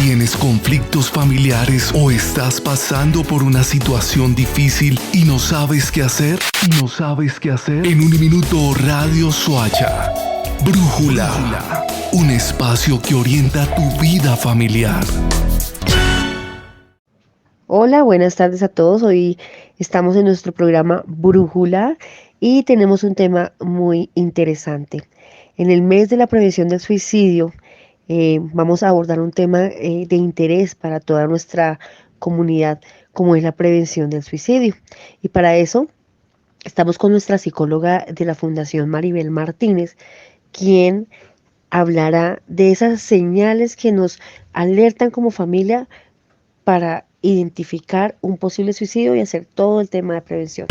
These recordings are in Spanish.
¿Tienes conflictos familiares o estás pasando por una situación difícil y no sabes qué hacer? En un minuto, Radio Soacha. Brújula. Un espacio que orienta tu vida familiar. Hola, buenas tardes a todos. Hoy estamos en nuestro programa Brújula y tenemos un tema muy interesante. En el mes de la prevención del suicidio, vamos a abordar un tema de interés para toda nuestra comunidad, como es la prevención del suicidio. Y para eso estamos con nuestra psicóloga de la Fundación Maribel Martínez, quien hablará de esas señales que nos alertan como familia para identificar un posible suicidio y hacer todo el tema de prevención.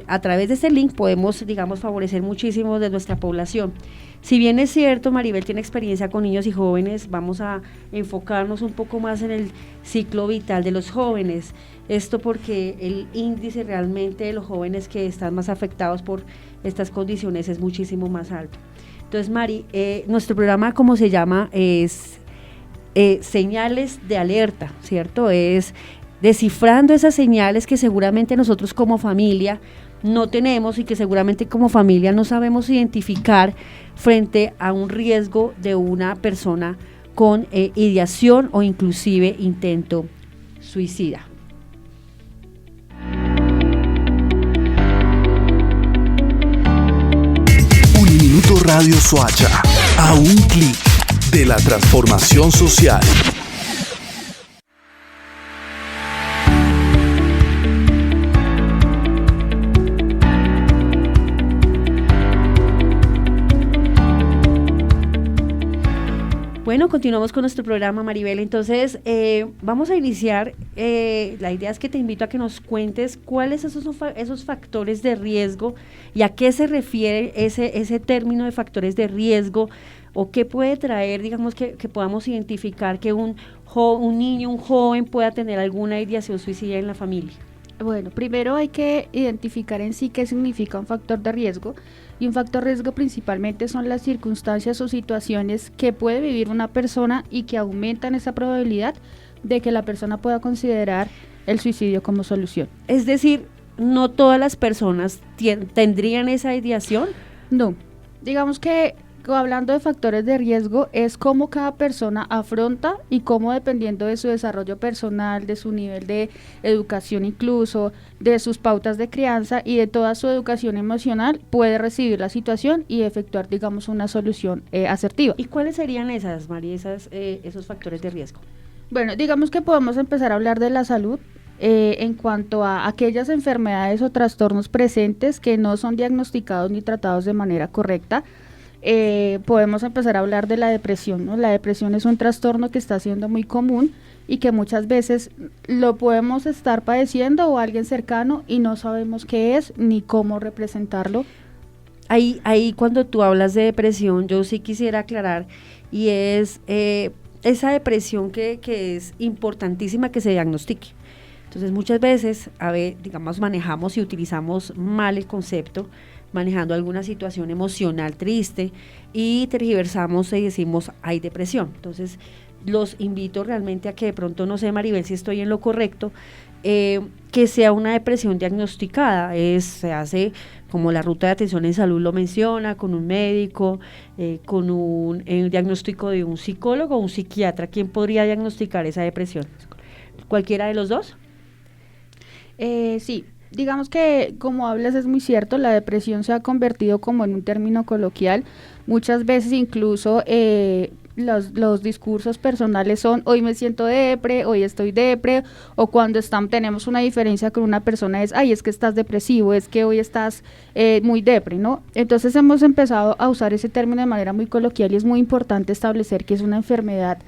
A través de este link podemos, favorecer muchísimo de nuestra población. Si bien es cierto, Maribel tiene experiencia con niños y jóvenes, vamos a enfocarnos un poco más en el ciclo vital de los jóvenes. Esto porque el índice realmente de los jóvenes que están más afectados por estas condiciones es muchísimo más alto. Entonces, Mari, nuestro programa, como se llama, es señales de alerta, ¿cierto? Es descifrando esas señales que seguramente nosotros como familia no tenemos y que seguramente como familia no sabemos identificar frente a un riesgo de una persona con ideación o inclusive intento suicida. Un minuto, Radio Soacha. A un clic de la transformación social. Bueno, continuamos con nuestro programa, Maribel. Entonces, vamos a iniciar. La idea es que te invito a que nos cuentes cuáles son esos factores de riesgo y a qué se refiere ese término de factores de riesgo, o qué puede traer, que podamos identificar que un niño, un joven pueda tener alguna ideación suicida en la familia. Bueno, primero hay que identificar en sí qué significa un factor de riesgo, y un factor de riesgo principalmente son las circunstancias o situaciones que puede vivir una persona y que aumentan esa probabilidad de que la persona pueda considerar el suicidio como solución. Es decir, ¿no todas las personas tendrían esa ideación? No, digamos que hablando de factores de riesgo es cómo cada persona afronta y cómo, dependiendo de su desarrollo personal, de su nivel de educación, incluso de sus pautas de crianza y de toda su educación emocional, puede recibir la situación y efectuar, una solución asertiva. ¿Y cuáles serían esas, María, esos factores de riesgo? Bueno, digamos que podemos empezar a hablar de la salud. En cuanto a aquellas enfermedades o trastornos presentes que no son diagnosticados ni tratados de manera correcta. Podemos empezar a hablar de la depresión, ¿no? La depresión es un trastorno que está siendo muy común y que muchas veces lo podemos estar padeciendo o alguien cercano y no sabemos qué es ni cómo representarlo. Ahí cuando tú hablas de depresión, yo sí quisiera aclarar, y es esa depresión que es importantísima que se diagnostique. Entonces muchas veces, manejamos y utilizamos mal el concepto, manejando alguna situación emocional triste y tergiversamos y decimos hay depresión. Entonces los invito realmente a que de pronto, no sé, Maribel, si estoy en lo correcto, que sea una depresión diagnosticada. Se hace como la ruta de atención en salud lo menciona, con un médico, con un diagnóstico de un psicólogo o un psiquiatra. ¿Quién podría diagnosticar esa depresión? ¿Cualquiera de los dos? Sí. Digamos que, como hablas, es muy cierto, la depresión se ha convertido como en un término coloquial. Muchas veces incluso los discursos personales son hoy me siento depre, hoy estoy depre, o cuando tenemos una diferencia con una persona es ay, es que estás depresivo, es que hoy estás muy depre, ¿no? Entonces hemos empezado a usar ese término de manera muy coloquial y es muy importante establecer que es una enfermedad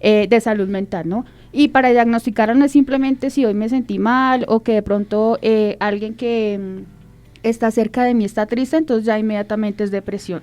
de salud mental, ¿no? Y para diagnosticarlo no es simplemente si hoy me sentí mal o que de pronto alguien que está cerca de mí está triste, entonces ya inmediatamente es depresión.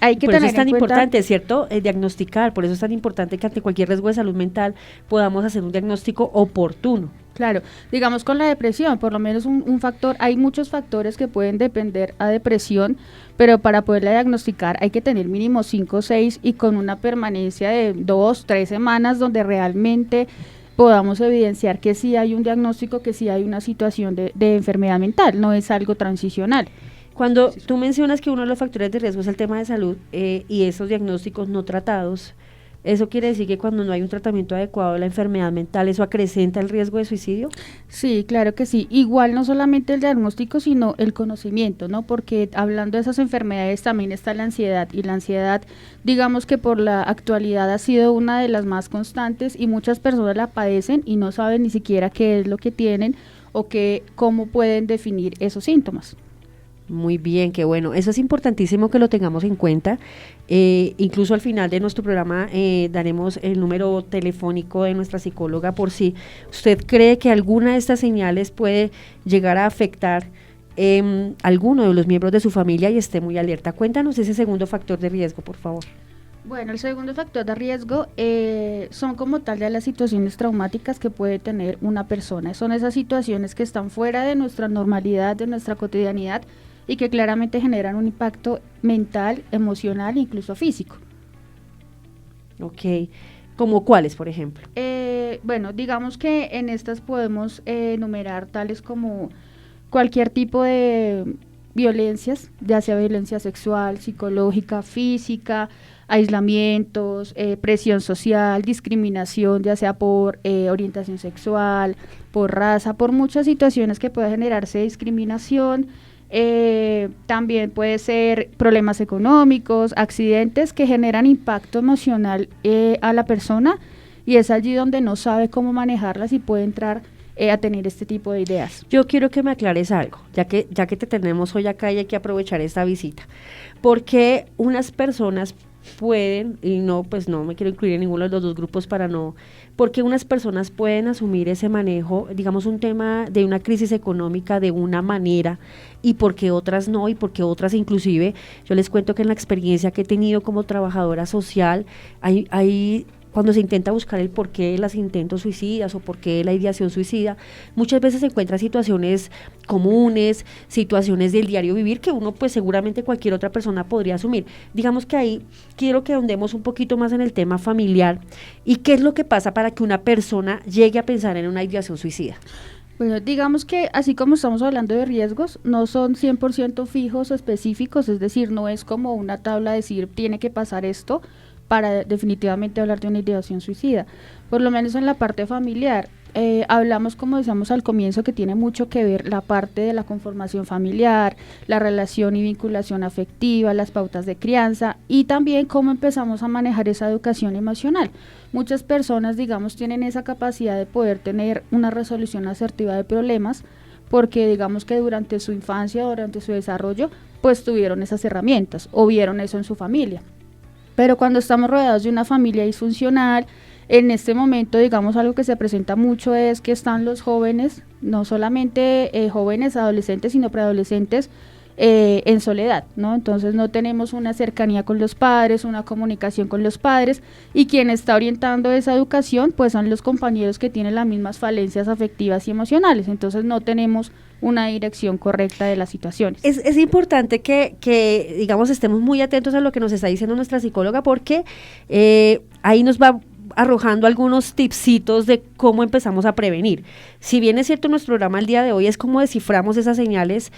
hay que por eso tener es tan en cuenta, importante, ¿cierto? Diagnosticar, por eso es tan importante que ante cualquier riesgo de salud mental podamos hacer un diagnóstico oportuno. claro, digamos con la depresión, por lo menos un factor, hay muchos factores que pueden depender a depresión, pero para poderla diagnosticar hay que tener mínimo 5 o 6 y con una permanencia de 2, 3 semanas donde realmente podamos evidenciar que sí hay un diagnóstico, que sí hay una situación de enfermedad mental, no es algo transicional. Cuando tú mencionas que uno de los factores de riesgo es el tema de salud y esos diagnósticos no tratados, ¿eso quiere decir que cuando no hay un tratamiento adecuado de la enfermedad mental, eso acrecenta el riesgo de suicidio? Sí, claro que sí. Igual no solamente el diagnóstico, sino el conocimiento, ¿no? Porque hablando de esas enfermedades también está la ansiedad, y la ansiedad, digamos que por la actualidad ha sido una de las más constantes y muchas personas la padecen y no saben ni siquiera qué es lo que tienen o cómo pueden definir esos síntomas. Muy bien, qué bueno. Eso es importantísimo que lo tengamos en cuenta. Incluso al final de nuestro programa daremos el número telefónico de nuestra psicóloga por si usted cree que alguna de estas señales puede llegar a afectar alguno de los miembros de su familia y esté muy alerta. Cuéntanos ese segundo factor de riesgo, por favor. Bueno, el segundo factor de riesgo son como tal de las situaciones traumáticas que puede tener una persona. Son esas situaciones que están fuera de nuestra normalidad, de nuestra cotidianidad, y que claramente generan un impacto mental, emocional e incluso físico. Ok, ¿como cuáles, por ejemplo? Bueno, digamos que en estas podemos enumerar tales como cualquier tipo de violencias, ya sea violencia sexual, psicológica, física, aislamientos, presión social, discriminación, ya sea por orientación sexual, por raza, por muchas situaciones que puede generarse discriminación. También puede ser problemas económicos, accidentes que generan impacto emocional a la persona, y es allí donde no sabe cómo manejarlas y puede entrar a tener este tipo de ideas. Yo quiero que me aclares algo, ya que te tenemos hoy acá y hay que aprovechar esta visita. Porque unas personas pueden, y no, pues no me quiero incluir en ninguno de los dos grupos porque unas personas pueden asumir ese manejo, digamos un tema de una crisis económica de una manera, y porque otras no, y porque otras inclusive, yo les cuento que en la experiencia que he tenido como trabajadora social, hay cuando se intenta buscar el porqué de los intentos suicidas o porqué de la ideación suicida, muchas veces se encuentran situaciones comunes, situaciones del diario vivir que uno pues seguramente cualquier otra persona podría asumir. Digamos que ahí quiero que ahondemos un poquito más en el tema familiar y qué es lo que pasa para que una persona llegue a pensar en una ideación suicida. Bueno, digamos que así como estamos hablando de riesgos, no son 100% fijos o específicos, es decir, no es como una tabla de decir tiene que pasar esto para definitivamente hablar de una ideación suicida. Por lo menos en la parte familiar, hablamos, como decíamos al comienzo, que tiene mucho que ver la parte de la conformación familiar, la relación y vinculación afectiva, las pautas de crianza y también cómo empezamos a manejar esa educación emocional. Muchas personas, digamos, tienen esa capacidad de poder tener una resolución asertiva de problemas porque digamos que durante su infancia, durante su desarrollo, pues tuvieron esas herramientas o vieron eso en su familia. Pero cuando estamos rodeados de una familia disfuncional, en este momento, digamos, algo que se presenta mucho es que están los jóvenes, no solamente jóvenes adolescentes, sino preadolescentes en soledad, ¿no? Entonces no tenemos una cercanía con los padres, una comunicación con los padres, y quien está orientando esa educación, pues son los compañeros que tienen las mismas falencias afectivas y emocionales. Entonces no tenemos una dirección correcta de las situaciones. Es importante que, digamos, estemos muy atentos a lo que nos está diciendo nuestra psicóloga, porque ahí nos va arrojando algunos tipsitos de cómo empezamos a prevenir. Si bien es cierto, nuestro programa el día de hoy es cómo desciframos esas señales,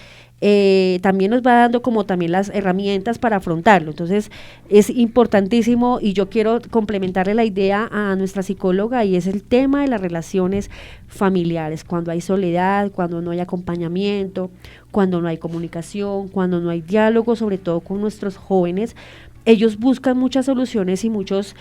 también nos va dando como también las herramientas para afrontarlo. Entonces es importantísimo, y yo quiero complementarle la idea a nuestra psicóloga, y es el tema de las relaciones familiares, cuando hay soledad, cuando no hay acompañamiento, cuando no hay comunicación, cuando no hay diálogo, sobre todo con nuestros jóvenes. Ellos buscan muchas soluciones y muchas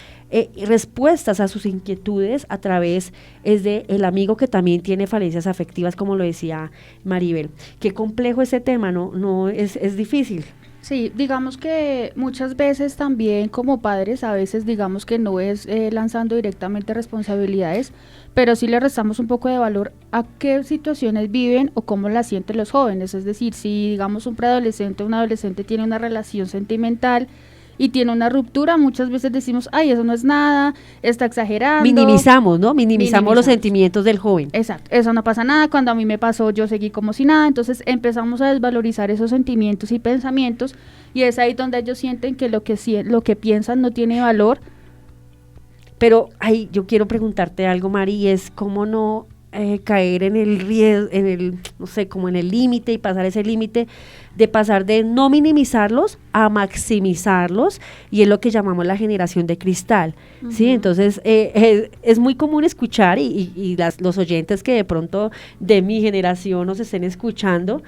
respuestas a sus inquietudes a través de el amigo que también tiene falencias afectivas, como lo decía Maribel. Qué complejo ese tema, no es difícil. Sí, digamos que muchas veces también como padres, a veces digamos que no es lanzando directamente responsabilidades, pero sí le restamos un poco de valor a qué situaciones viven o cómo las sienten los jóvenes. Es decir, si digamos un preadolescente o un adolescente tiene una relación sentimental y tiene una ruptura, muchas veces decimos, ay, eso no es nada, está exagerando. Minimizamos, ¿no? Minimizamos los sentimientos del joven. Exacto, eso no pasa nada, cuando a mí me pasó yo seguí como si nada, entonces empezamos a desvalorizar esos sentimientos y pensamientos, y es ahí donde ellos sienten que lo que piensan no tiene valor. Pero ahí yo quiero preguntarte algo, Mari, y es cómo no caer en el riesgo, no sé, como en el límite y pasar ese límite de pasar de no minimizarlos a maximizarlos, y es lo que llamamos la generación de cristal, ¿sí? Entonces es muy común escuchar y los oyentes que de pronto de mi generación nos estén escuchando,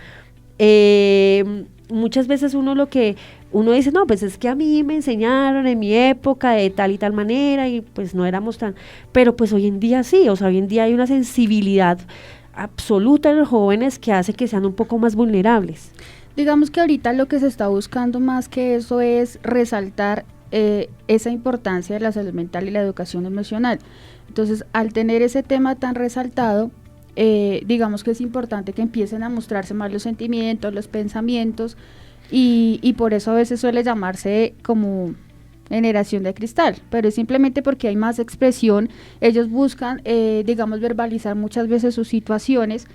muchas veces uno dice, no, pues es que a mí me enseñaron en mi época de tal y tal manera y pues no éramos tan, pero pues hoy en día sí, o sea, hoy en día hay una sensibilidad absoluta en los jóvenes que hace que sean un poco más vulnerables. Digamos que ahorita lo que se está buscando más que eso es resaltar esa importancia de la salud mental y la educación emocional. Entonces, al tener ese tema tan resaltado, digamos que es importante que empiecen a mostrarse más los sentimientos, los pensamientos, y por eso a veces suele llamarse como generación de cristal, pero es simplemente porque hay más expresión. Ellos buscan, digamos, verbalizar muchas veces sus situaciones,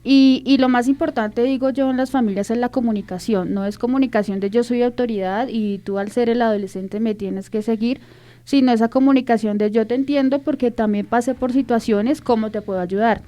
y lo más importante, digo yo, en las familias es la comunicación. No es comunicación de yo soy autoridad y tú al ser el adolescente me tienes que seguir, sino esa comunicación de yo te entiendo porque también pasé por situaciones, ¿cómo te puedo ayudar?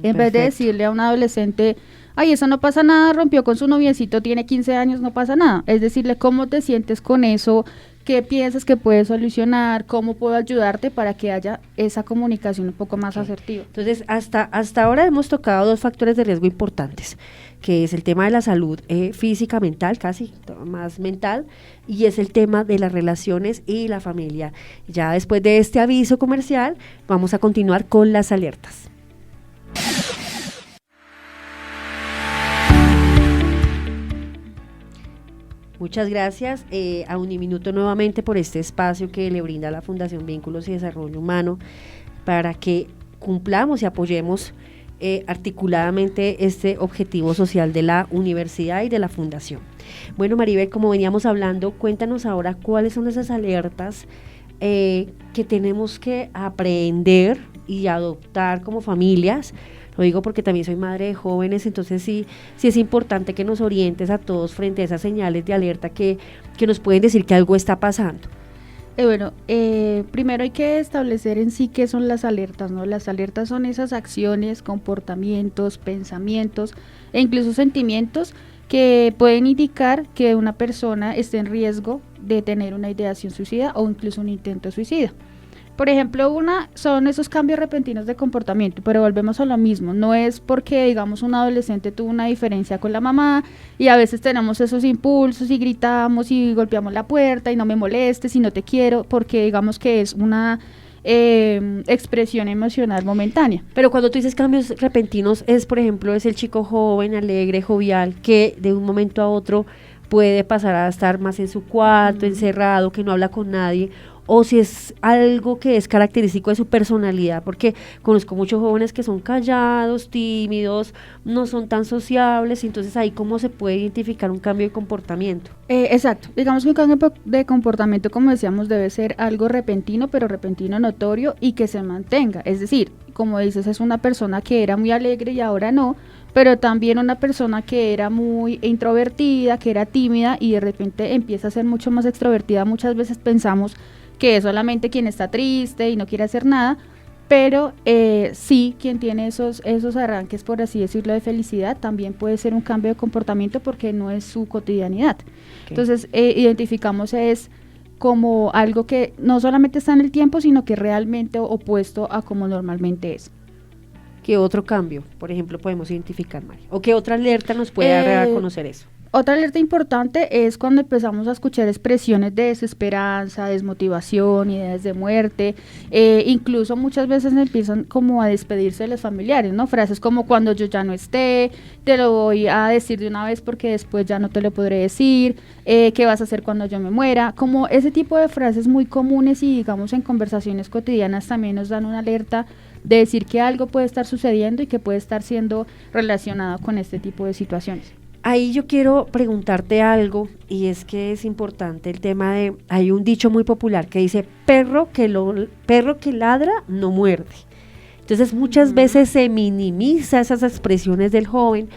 En vez de decirle a un adolescente, ay, eso no pasa nada, rompió con su noviecito, tiene 15 años, no pasa nada. Es decirle cómo te sientes con eso, qué piensas que puedes solucionar, cómo puedo ayudarte para que haya esa comunicación un poco más asertiva. Entonces, hasta ahora hemos tocado 2 factores de riesgo importantes, que es el tema de la salud física, mental, casi más mental, y es el tema de las relaciones y la familia. Ya después de este aviso comercial, vamos a continuar con las alertas. Muchas gracias a Uniminuto nuevamente por este espacio que le brinda la Fundación Vínculos y Desarrollo Humano para que cumplamos y apoyemos articuladamente este objetivo social de la universidad y de la fundación. Bueno, Maribel, como veníamos hablando, cuéntanos ahora cuáles son esas alertas que tenemos que aprender y adoptar como familias. Lo digo porque también soy madre de jóvenes, entonces sí es importante que nos orientes a todos frente a esas señales de alerta que nos pueden decir que algo está pasando. Primero hay que establecer en sí qué son las alertas, ¿no? Las alertas son esas acciones, comportamientos, pensamientos e incluso sentimientos que pueden indicar que una persona esté en riesgo de tener una ideación suicida o incluso un intento suicida. Por ejemplo, son esos cambios repentinos de comportamiento, pero volvemos a lo mismo, no es porque, digamos, un adolescente tuvo una diferencia con la mamá y a veces tenemos esos impulsos y gritamos y golpeamos la puerta y no me molestes y no te quiero, porque digamos que es una expresión emocional momentánea. Pero cuando tú dices cambios repentinos, por ejemplo, es el chico joven, alegre, jovial, que de un momento a otro puede pasar a estar más en su cuarto, encerrado, que no habla con nadie, o si es algo que es característico de su personalidad, porque conozco muchos jóvenes que son callados, tímidos, no son tan sociables, entonces ahí cómo se puede identificar un cambio de comportamiento. Exacto, digamos que un cambio de comportamiento, como decíamos, debe ser algo repentino, pero repentino notorio y que se mantenga, es decir, como dices, es una persona que era muy alegre y ahora no, pero también una persona que era muy introvertida, que era tímida y de repente empieza a ser mucho más extrovertida. Muchas veces pensamos que es solamente quien está triste y no quiere hacer nada, pero sí, quien tiene esos arranques, por así decirlo, de felicidad, también puede ser un cambio de comportamiento porque no es su cotidianidad. Okay. Entonces, identificamos es como algo que no solamente está en el tiempo, sino que realmente opuesto a como normalmente es. ¿Qué otro cambio, por ejemplo, podemos identificar, María? ¿O qué otra alerta nos puede dar a conocer eso? Otra alerta importante es cuando empezamos a escuchar expresiones de desesperanza, desmotivación, ideas de muerte, incluso muchas veces empiezan como a despedirse de los familiares, ¿no? Frases como cuando yo ya no esté, te lo voy a decir de una vez porque después ya no te lo podré decir, ¿qué vas a hacer cuando yo me muera? Como ese tipo de frases muy comunes y digamos en conversaciones cotidianas también nos dan una alerta de decir que algo puede estar sucediendo y que puede estar siendo relacionado con este tipo de situaciones. Ahí yo quiero preguntarte algo, y es que es importante el tema de, hay un dicho muy popular que dice, perro que ladra no muerde. Entonces muchas veces se minimiza esas expresiones del joven,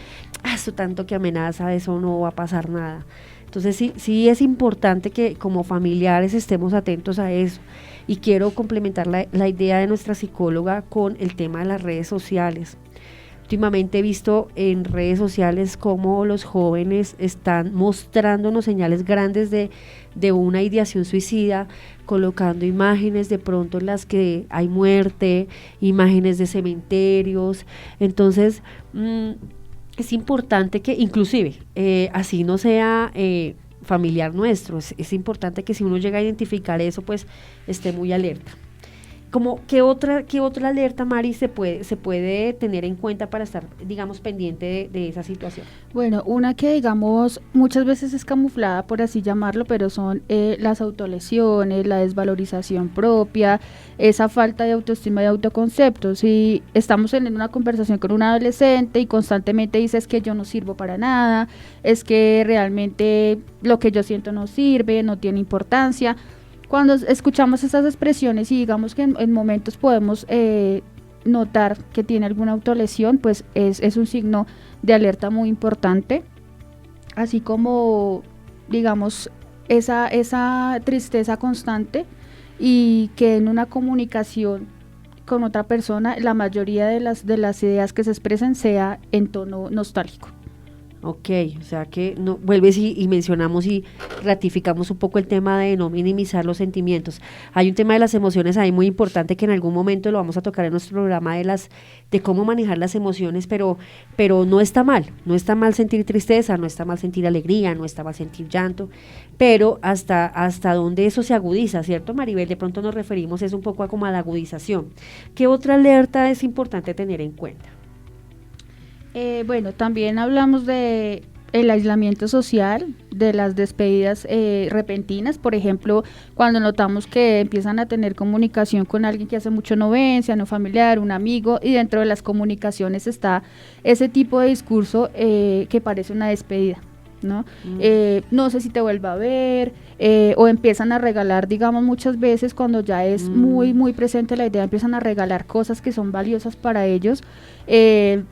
eso tanto que amenaza, eso no va a pasar nada. Entonces sí es importante que como familiares estemos atentos a eso. Y quiero complementar la idea de nuestra psicóloga con el tema de las redes sociales. Últimamente he visto en redes sociales cómo los jóvenes están mostrándonos señales grandes de una ideación suicida, colocando imágenes de pronto en las que hay muerte, imágenes de cementerios. Entonces, es importante que inclusive, así no sea familiar nuestro, es importante que si uno llega a identificar eso, pues esté muy alerta. Como, ¿qué otra alerta, Mari, se puede tener en cuenta para estar, digamos, pendiente de esa situación? Bueno, una que digamos muchas veces es camuflada, por así llamarlo, pero son las autolesiones, la desvalorización propia, esa falta de autoestima y autoconcepto. Si estamos en una conversación con un adolescente y constantemente dice es que yo no sirvo para nada, es que realmente lo que yo siento no sirve, no tiene importancia. Cuando escuchamos esas expresiones y digamos que en momentos podemos notar que tiene alguna autolesión, pues es un signo de alerta muy importante, así como digamos esa tristeza constante y que en una comunicación con otra persona la mayoría de las ideas que se expresen sea en tono nostálgico. Ok, o sea que no, vuelves y mencionamos y ratificamos un poco el tema de no minimizar los sentimientos. Hay un tema de las emociones ahí muy importante que en algún momento lo vamos a tocar en nuestro programa de cómo manejar las emociones, pero no está mal sentir tristeza, no está mal sentir alegría, no está mal sentir llanto, pero hasta dónde eso se agudiza, ¿cierto, Maribel? De pronto nos referimos es un poco a como a la agudización. ¿Qué otra alerta es importante tener en cuenta? Bueno, también hablamos de el aislamiento social, de las despedidas repentinas, por ejemplo, cuando notamos que empiezan a tener comunicación con alguien que hace mucho no ven, sea no familiar, un amigo, y dentro de las comunicaciones está ese tipo de discurso que parece una despedida, ¿no? No sé si te vuelva a ver, o empiezan a regalar, digamos, muchas veces cuando ya es muy presente la idea, empiezan a regalar cosas que son valiosas para ellos,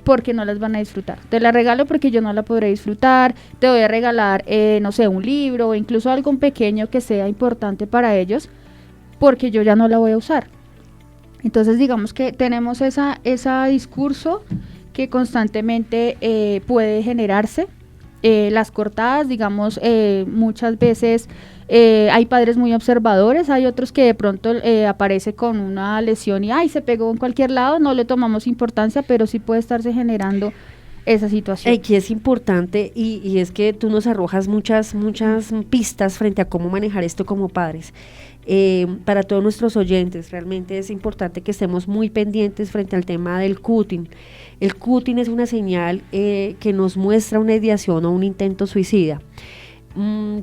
porque no las van a disfrutar. Te la regalo porque yo no la podré disfrutar, te voy a regalar, no sé, un libro o incluso algo pequeño que sea importante para ellos, porque yo ya no la voy a usar. Entonces digamos que tenemos ese discurso que constantemente puede generarse. Las cortadas, digamos, muchas veces hay padres muy observadores, hay otros que de pronto aparece con una lesión y se pegó en cualquier lado, no le tomamos importancia, pero sí puede estarse generando esa situación. Aquí es importante y es que tú nos arrojas muchas pistas frente a cómo manejar esto como padres. Para todos nuestros oyentes, realmente es importante que estemos muy pendientes frente al tema del cutting. El cutting es una señal que nos muestra una ideación o un intento suicida.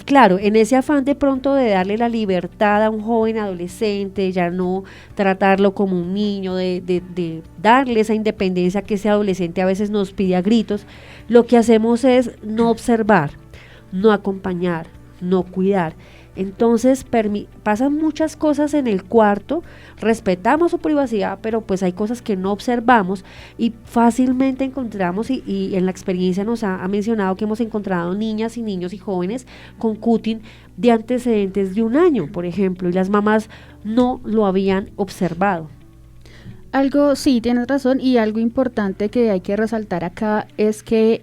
Claro, en ese afán de pronto de darle la libertad a un joven adolescente, ya no tratarlo como un niño, de darle esa independencia que ese adolescente a veces nos pide a gritos, lo que hacemos es no observar, no acompañar, no cuidar. Entonces pasan muchas cosas en el cuarto, respetamos su privacidad, pero pues hay cosas que no observamos y fácilmente encontramos, y en la experiencia nos ha mencionado que hemos encontrado niñas y niños y jóvenes con cutting de antecedentes de 1 año, por ejemplo, y las mamás no lo habían observado. Sí, tienes razón, y algo importante que hay que resaltar acá es que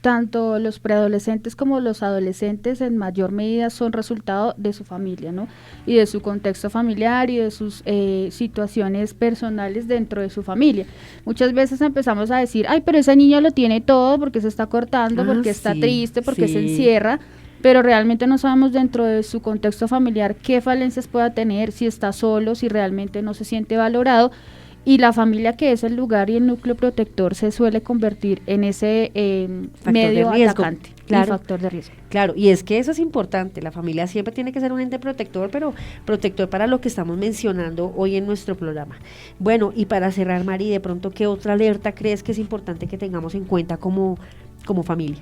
tanto los preadolescentes como los adolescentes en mayor medida son resultado de su familia, ¿no? Y de su contexto familiar y de sus situaciones personales dentro de su familia. Muchas veces empezamos a decir, pero ese niño lo tiene todo porque se está cortando, porque está triste, porque se encierra, pero realmente no sabemos dentro de su contexto familiar qué falencias pueda tener, si está solo, si realmente no se siente valorado. Y la familia, que es el lugar y el núcleo protector, se suele convertir en ese medio atacante, claro, factor de riesgo. Claro, y es que eso es importante, la familia siempre tiene que ser un ente protector, pero protector para lo que estamos mencionando hoy en nuestro programa. Bueno, y para cerrar, Mari, de pronto, ¿qué otra alerta crees que es importante que tengamos en cuenta como familia?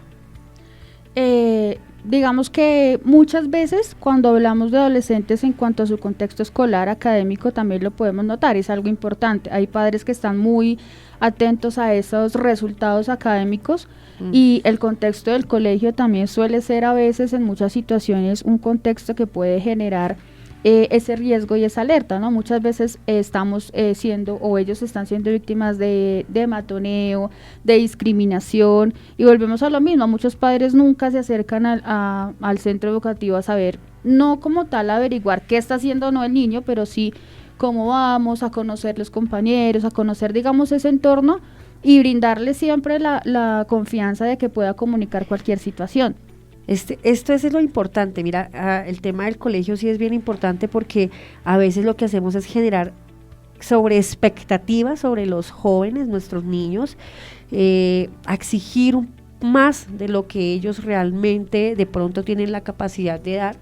digamos que muchas veces cuando hablamos de adolescentes en cuanto a su contexto escolar, académico, también lo podemos notar, es algo importante. Hay padres que están muy atentos a esos resultados académicos y el contexto del colegio también suele ser a veces en muchas situaciones un contexto que puede generar ese riesgo y esa alerta, ¿no? Muchas veces estamos siendo o ellos están siendo víctimas de matoneo, de discriminación y volvemos a lo mismo, muchos padres nunca se acercan al centro educativo a saber, no como tal averiguar qué está haciendo o no el niño, pero sí cómo vamos, a conocer los compañeros, a conocer digamos ese entorno y brindarle siempre la confianza de que pueda comunicar cualquier situación. Esto es lo importante, mira, el tema del colegio sí es bien importante porque a veces lo que hacemos es generar sobre expectativas sobre los jóvenes, nuestros niños, a exigir más de lo que ellos realmente de pronto tienen la capacidad de dar.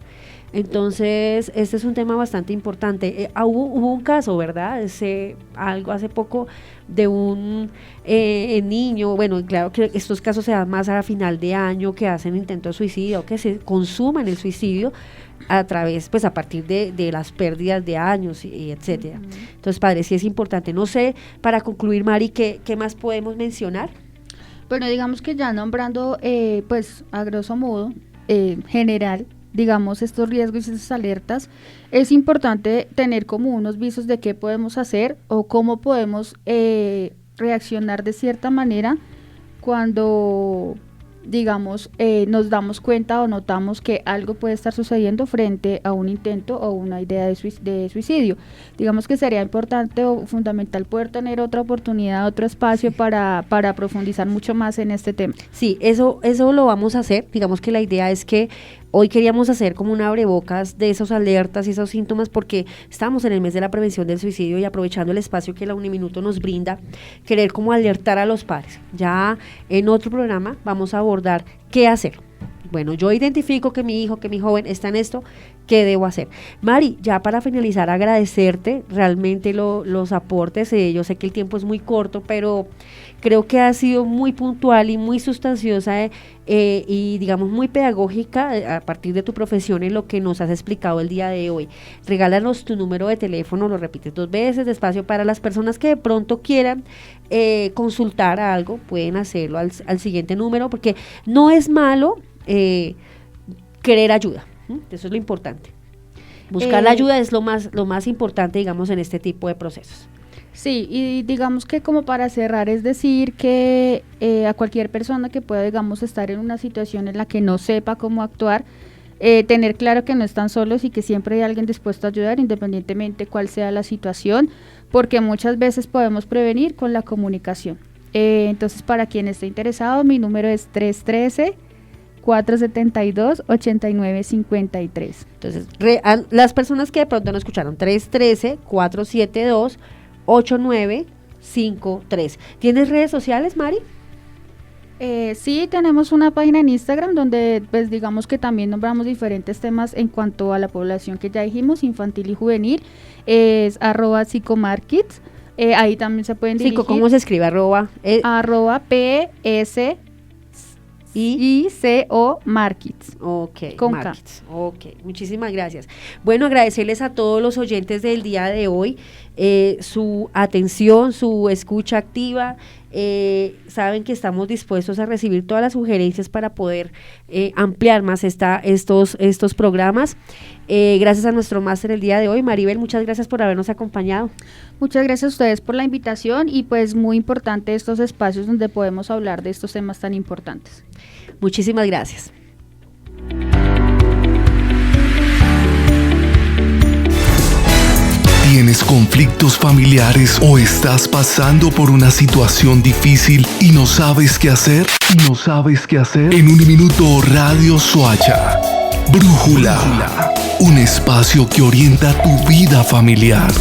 Entonces, este es un tema bastante importante. Hubo un caso, ¿verdad? Algo hace poco de un niño, bueno, claro que estos casos se dan más a final de año, que hacen intento de suicidio, que se consuman el suicidio a través, pues a partir de las pérdidas de años y etcétera. Entonces, padre, sí es importante. No sé, para concluir, Mari, ¿qué más podemos mencionar? Bueno, digamos que ya nombrando, pues a grosso modo, general, digamos, estos riesgos y esas alertas, es importante tener como unos visos de qué podemos hacer o cómo podemos reaccionar de cierta manera cuando, digamos, nos damos cuenta o notamos que algo puede estar sucediendo frente a un intento o una idea de suicidio. Digamos que sería importante o fundamental poder tener otra oportunidad, otro espacio para profundizar mucho más en este tema. Sí, eso lo vamos a hacer. Digamos que la idea es que hoy queríamos hacer como un abrebocas de esos alertas y esos síntomas porque estamos en el mes de la prevención del suicidio y aprovechando el espacio que la Uniminuto nos brinda, querer como alertar a los padres. Ya en otro programa vamos a abordar qué hacer. Bueno, yo identifico que mi hijo, que mi joven está en esto, ¿qué debo hacer? Mari, ya para finalizar, agradecerte realmente los aportes. Yo sé que el tiempo es muy corto, pero creo que ha sido muy puntual y muy sustanciosa y digamos muy pedagógica a partir de tu profesión en lo que nos has explicado el día de hoy. Regálanos tu número de teléfono, lo repites 2 veces, despacio, para las personas que de pronto quieran consultar algo, pueden hacerlo al siguiente número, porque no es malo querer ayuda, eso es lo importante. Buscar la ayuda es lo más importante, digamos, en este tipo de procesos. Sí, y digamos que como para cerrar, es decir que a cualquier persona que pueda, digamos, estar en una situación en la que no sepa cómo actuar, tener claro que no están solos y que siempre hay alguien dispuesto a ayudar, independientemente cuál sea la situación, porque muchas veces podemos prevenir con la comunicación. Entonces, para quien esté interesado, mi número es 313-472-8953. Entonces, las personas que de pronto no escucharon, 313-472-8953. ¿Tienes redes sociales, Mari? Sí, tenemos una página en Instagram donde, pues, digamos que también nombramos diferentes temas en cuanto a la población que ya dijimos, infantil y juvenil, es @psicomarkids. Ahí también se pueden dirigir. ¿Cómo se escribe? @PS ICO Markets. Ok, Markets. Ok, muchísimas gracias. Bueno, agradecerles a todos los oyentes del día de hoy su atención, su escucha activa. Saben que estamos dispuestos a recibir todas las sugerencias para poder ampliar más estos programas. Gracias a nuestro máster el día de hoy. Maribel, muchas gracias por habernos acompañado. Muchas gracias a ustedes por la invitación y pues muy importante estos espacios donde podemos hablar de estos temas tan importantes. Muchísimas gracias. ¿Tienes conflictos familiares o estás pasando por una situación difícil y no sabes qué hacer? En Uniminuto Radio Soacha. Brújula. Un espacio que orienta tu vida familiar.